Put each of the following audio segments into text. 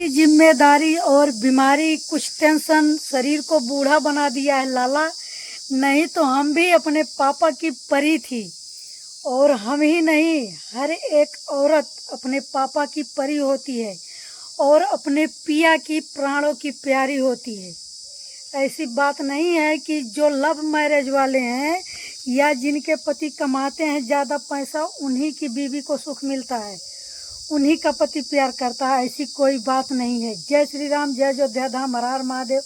की जिम्मेदारी और बीमारी, कुछ टेंशन शरीर को बूढ़ा बना दिया है लाला। नहीं तो हम भी अपने पापा की परी थी। और हम ही नहीं, हर एक औरत अपने पापा की परी होती है और अपने पिया की प्राणों की प्यारी होती है। ऐसी बात नहीं है कि जो लव मैरिज वाले हैं या जिनके पति कमाते हैं ज़्यादा पैसा, उन्हीं की बीवी को सुख मिलता है, उन्हीं का पति प्यार करता है। ऐसी कोई बात नहीं है। जय श्री राम, जय अयोध्या धाम, हर हर महादेव,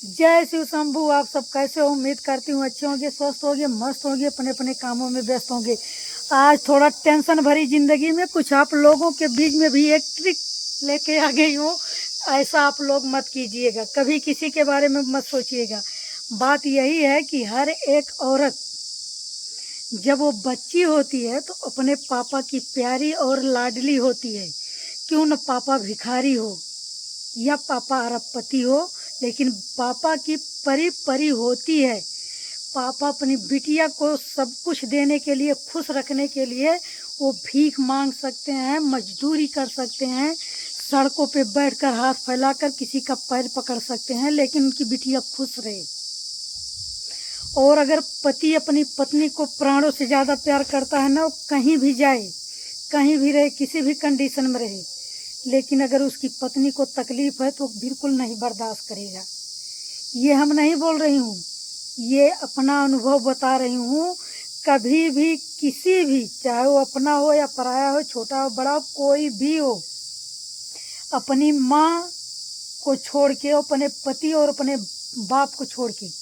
जय शिव शंभू। आप सब कैसे हो? उम्मीद करती हूँ अच्छे होंगे, स्वस्थ होंगे, मस्त होंगे, अपने अपने कामों में व्यस्त होंगे। आज थोड़ा टेंशन भरी जिंदगी में कुछ आप लोगों के बीच में भी एक ट्रिक लेके आ गई हूँ। ऐसा आप लोग मत कीजिएगा, कभी किसी के बारे में मत सोचिएगा। बात यही है कि हर एक औरत जब वो बच्ची होती है तो अपने पापा की प्यारी और लाडली होती है। क्यों न पापा भिखारी हो या पापा अरबपति हो, लेकिन पापा की परी परी होती है। पापा अपनी बिटिया को सब कुछ देने के लिए, खुश रखने के लिए वो भीख मांग सकते हैं, मजदूरी कर सकते हैं, सड़कों पे बैठकर हाथ फैलाकर किसी का पैर पकड़ सकते हैं, लेकिन उनकी बिटिया खुश रहे। और अगर पति अपनी पत्नी को प्राणों से ज़्यादा प्यार करता है ना, वो कहीं भी जाए, कहीं भी रहे, किसी भी कंडीशन में रहे, लेकिन अगर उसकी पत्नी को तकलीफ है तो बिल्कुल नहीं बर्दाश्त करेगा। ये हम नहीं बोल रही हूँ, ये अपना अनुभव बता रही हूँ। कभी भी किसी भी, चाहे वो अपना हो या पराया हो, छोटा हो बड़ा हो, कोई भी हो, अपनी माँ को छोड़ के, अपने पति और अपने बाप को छोड़ के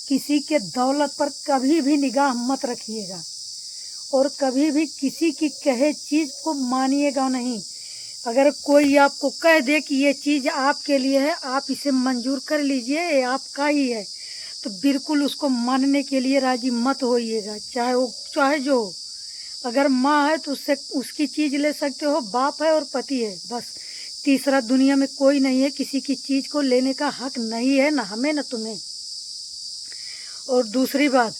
किसी के दौलत पर कभी भी निगाह मत रखिएगा और कभी भी किसी की कहे चीज़ को मानिएगा नहीं। अगर कोई आपको कह दे कि ये चीज़ आपके लिए है, आप इसे मंजूर कर लीजिए, ये आपका ही है, तो बिल्कुल उसको मानने के लिए राजी मत होइएगा, चाहे वो चाहे जो हो। अगर माँ है तो उससे उसकी चीज़ ले सकते हो, बाप है और पति है, बस। तीसरा दुनिया में कोई नहीं है, किसी की चीज़ को लेने का हक नहीं है, ना हमें ना तुम्हें। और दूसरी बात,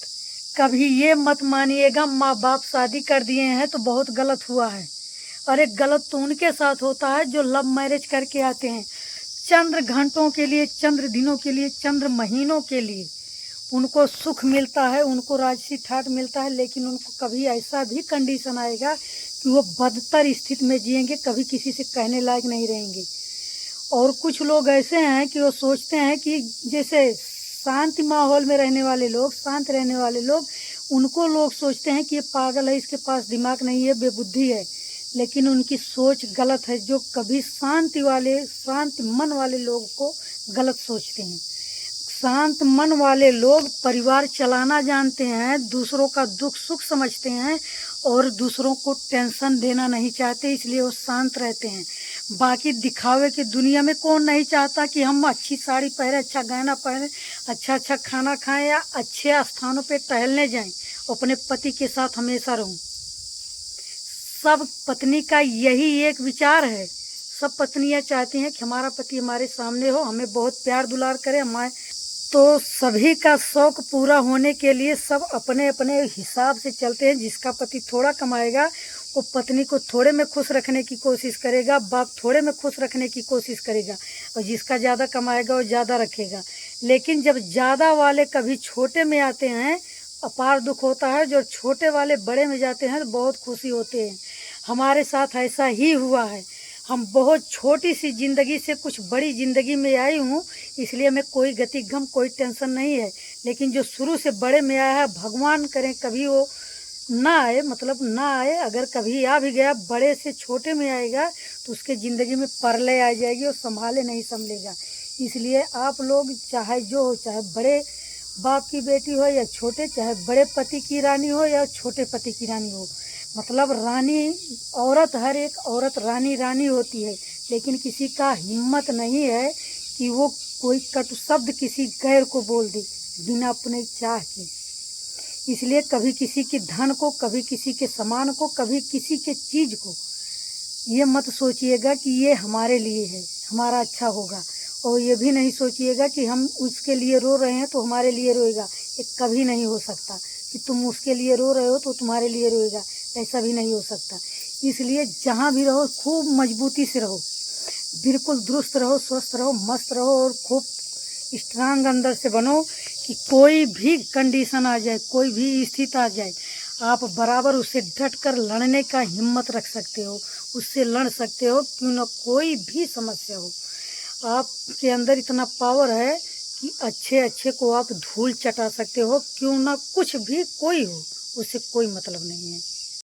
कभी ये मत मानिएगा माँ बाप शादी कर दिए हैं तो बहुत गलत हुआ है। अरे गलत तो उनके साथ होता है जो लव मैरिज करके आते हैं। चंद्र घंटों के लिए, चंद्र दिनों के लिए, चंद्र महीनों के लिए उनको सुख मिलता है, उनको राजसी ठाट मिलता है, लेकिन उनको कभी ऐसा भी कंडीशन आएगा कि वो बदतर स्थिति में जिएंगे, कभी किसी से कहने लायक नहीं रहेंगे। और कुछ लोग ऐसे हैं कि वो सोचते हैं कि जैसे शांति माहौल में रहने वाले लोग, शांत रहने वाले लोग, उनको लोग सोचते हैं कि ये पागल है, इसके पास दिमाग नहीं है, बेबुद्धि है, लेकिन उनकी सोच गलत है। जो कभी शांति मन वाले लोग को गलत सोचते हैं। शांत मन वाले लोग परिवार चलाना जानते हैं, दूसरों का दुख सुख समझते हैं और दूसरों को टेंशन देना नहीं चाहते, इसलिए वो शांत रहते हैं। बाकी दिखावे की दुनिया में कौन नहीं चाहता कि हम अच्छी साड़ी पहने, अच्छा गहना पहने, अच्छा अच्छा खाना खाएं या अच्छे स्थानों पे टहलने जाएं, अपने पति के साथ हमेशा रहूं। सब पत्नी का यही एक विचार है। सब पत्नियां चाहती हैं कि हमारा पति हमारे सामने हो, हमें बहुत प्यार दुलार करे, हमारे। तो सभी का शौक पूरा होने के लिए सब अपने अपने हिसाब से चलते हैं। जिसका पति थोड़ा कमाएगा वो पत्नी को थोड़े में खुश रखने की कोशिश करेगा, बाप थोड़े में खुश रखने की कोशिश करेगा, और जिसका ज़्यादा कमाएगा वो ज़्यादा रखेगा। लेकिन जब ज़्यादा वाले कभी छोटे में आते हैं, अपार दुख होता है। जो छोटे वाले बड़े में जाते हैं तो बहुत खुशी होते हैं। हमारे साथ ऐसा ही हुआ है। हम बहुत छोटी सी ज़िंदगी से कुछ बड़ी ज़िंदगी में आई हूँ, इसलिए हमें कोई गति गम, कोई टेंशन नहीं है। लेकिन जो शुरू से बड़े में आया है, भगवान करें कभी वो ना आए, मतलब ना आए। अगर कभी आ भी गया, बड़े से छोटे में आएगा तो उसके ज़िंदगी में परलय आ जाएगी और संभाले नहीं संभलेगा। इसलिए आप लोग चाहे जो हो, चाहे बड़े बाप की बेटी हो या छोटे, चाहे बड़े पति की रानी हो या छोटे पति की रानी हो, मतलब रानी औरत, हर एक औरत रानी रानी होती है, लेकिन किसी का हिम्मत नहीं है कि वो कोई कटु शब्द किसी गैर को बोल दे बिना अपने चाह के। इसलिए कभी किसी के धन को, कभी किसी के सामान को, कभी किसी के चीज़ को ये मत सोचिएगा कि ये हमारे लिए है, हमारा अच्छा होगा। और ये भी नहीं सोचिएगा कि हम उसके लिए रो रहे हैं तो हमारे लिए रोएगा। ये कभी नहीं हो सकता कि तुम उसके लिए रो रहे हो तो तुम्हारे लिए रोएगा, ऐसा भी नहीं हो सकता। इसलिए जहाँ भी रहो खूब मजबूती से रहो। बिल्कुल दुरुस्त रहो, स्वस्थ रहो, मस्त रहो और खूब स्ट्रांग अंदर से बनो कि कोई भी कंडीशन आ जाए, कोई भी स्थिति आ जाए, आप बराबर उससे डट कर लड़ने का हिम्मत रख सकते हो, उससे लड़ सकते हो, क्यों ना कोई भी समस्या हो। आपके अंदर इतना पावर है कि अच्छे अच्छे को आप धूल चटा सकते हो, क्यों ना कुछ भी कोई हो, उससे कोई मतलब नहीं है।